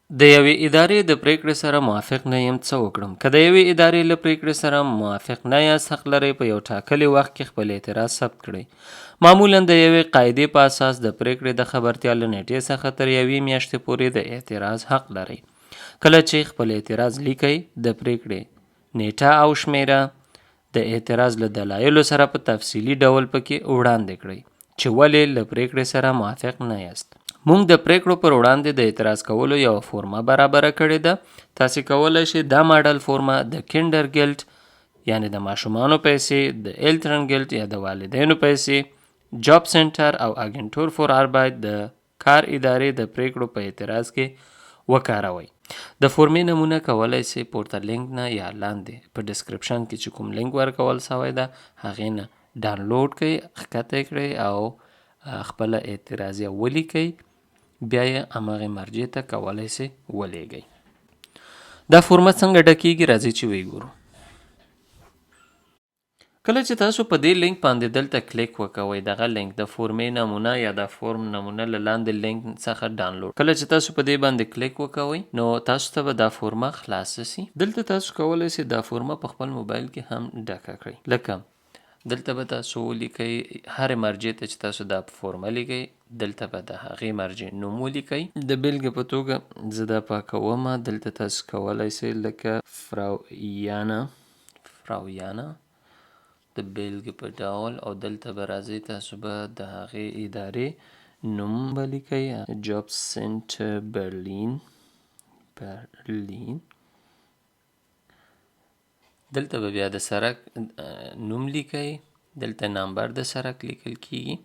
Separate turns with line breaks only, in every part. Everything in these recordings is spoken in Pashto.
د یوې ادارې د پریکړې سره موافق نه یم څه وکړم؟ که د یوې ادارې له پریکړې سره موافق نه یاست، حق لرئ په یو ټاکلي وخت کې خپل اعتراض ثبت کړئ. معمولا د یوې قاعدې په اساس د پریکړې د خبرتیا له نیټې څخه تر یوې میاشتې پورې د اعتراض حق لرئ. کله چې خپل اعتراض لیکئ، د پریکړې نیټه او شمیره د اعتراض له دلایلو سره په تفصیلي ډول پکې وړاندې کړئ چې ولې له پریکړې سره موافق نه یاست. موږ د پریکړو پر وړاندې د اعتراض کولو یو فورمه برابره کړې ده. تاسې کولی شئ دا ماډل فورمه د کینډر ګیلډ یعنې د ماشومانو پیسې، د ایلترن ګیلډ یا د والدینو پیسې، جاب سنټر او اګنټور فور اربایت د کار ادارې د پریکړو په اعتراض کې وکاروئ. د فورمې نمونه کولی شئ پورته لینک نه یا لاندې په ډسکرپشن کې چې کوم لینک ورکول شوی ده هغې نه ډاونلوډ کړئ، ښکته کړئ او خپله اعتراضیه ولیکئ. بیا یې هماغې مرجع ته کولی شئ ولیږئ. دا فورمه څنګه ډکیږي راځئ چې وګورو. کله چې تاسو په دې لینک باندې دلته کلیک وکوئ، دغه لینک د فورمې نمونه یا د فورم نمونه له لاندې لینک څخه ډاونلوډ. کله چې تاسو په دې باندې کلیک وکوئ نو تاسو ته به دا فورمه خلاصه شي. دلته تاسو کولی شئ دا فورمه په خپل موبایل کې هم ډکه کړئ. لکه دلته به تاسو ولیکئ هرې مرجع ته چې تاسو دا فورمه لیکئ، دلته به د هغې مرجع نوم ولیکئ. د بیلګې په توګه زه دا پاکومه، دلته تاسو کولی شئ لکه فراویانا د بیلګې په ډول، او دلته به راځئ تاسو به د هغې ادارې نوم به لیکئ، جاب سنټر برلین. دلته به بیا د سرک نوم لیکئ، دلته نمبر د سرک لیکل کیږي،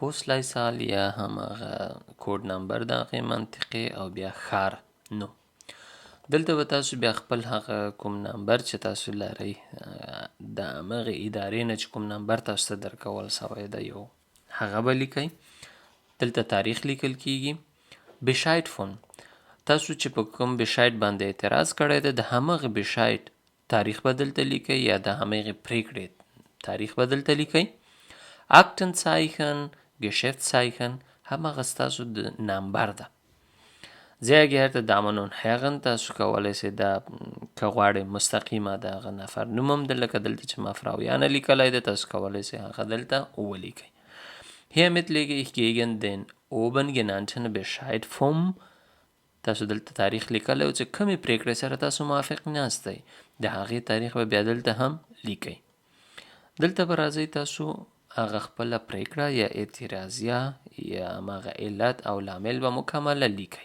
پوسټ لایسال یا هماغه کوډ نمبر د هغې منطقې، او بیا ښار نوم. دلته به تاسو بیا خپل هغه کوم نمبر چې تاسو لرئ د همغې ادارې نه چې کوم نمبر تاسو ته درکول شوی ده یو هغه به لیکئ. دلته تاریخ لیکل کیږي. بشایټ فون، تاسو چې په کوم بشایټ باندې اعتراض کړی دی د همغې بشایټ تاریخ به دلته لیکئ یا د همغې پریکړې تاریخ به دلته لیکئ. اکټن سایخن، ګشفت سایخن همغه ستاسو د نمبر ده. Sehr geehrte Damen und Herren، تاسو کولی شئ دا که غواړئ مستقیمه د هغه نفر نوم هم د لکه دلته چې ما فراویانه لیکلی دی تاسو کولی شئ هغه دلته ولیکئ. Hiermit lege ich gegen den oben genannten Bescheid vom، تاسو دلته تاریخ لیکلی او چې کومې پریکړې سره تاسو موافق ناستئ د هغې تاریخ به بیا دلته هم لیکئ. دلته به راځئ تاسو هغه خپله پریکړه یا اعتراضیه یا هماغه علت او لامل به مکمله لیکئ.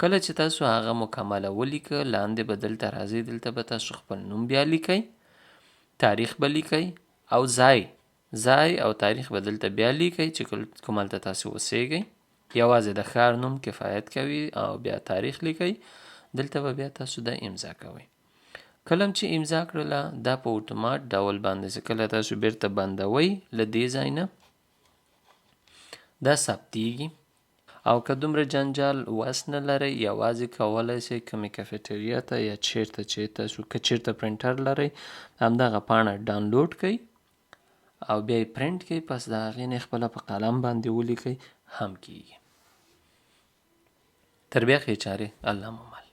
کله چې تاسو هغه مکمله ولیکه لاندې به دلته راځئ، دلته به تاسو خپل نوم بیا لیکئ، تاریخ به لیکئ او ځای او تاریخ به دلته بیا لیکئ چې کوم هلته تاسو اوسیږئ. یوازې د ښار نوم کفایت کوي او بیا تاریخ لیکئ. دلته به بیا تاسو دا امضا کوئ. کله چې امضا کړله دا په اتومات ډول باندې چې کله تاسو بیرته بندوئ له دې ځای نه دا ثبتیږي. او که دومره جنجال وس نه لرئ یوازې کولی شئ کومې کافیټریا ته یا چیرته چې تاسو که چیرته پرنټر لرئ همدغه پاڼه ډاونلوډ کړئ او بیا یې پرنټ کړئ، پس د هغې نه خپله په قلم باندې ولیکئ هم کیږي. تر بیا ښې چارې، الله مو مل.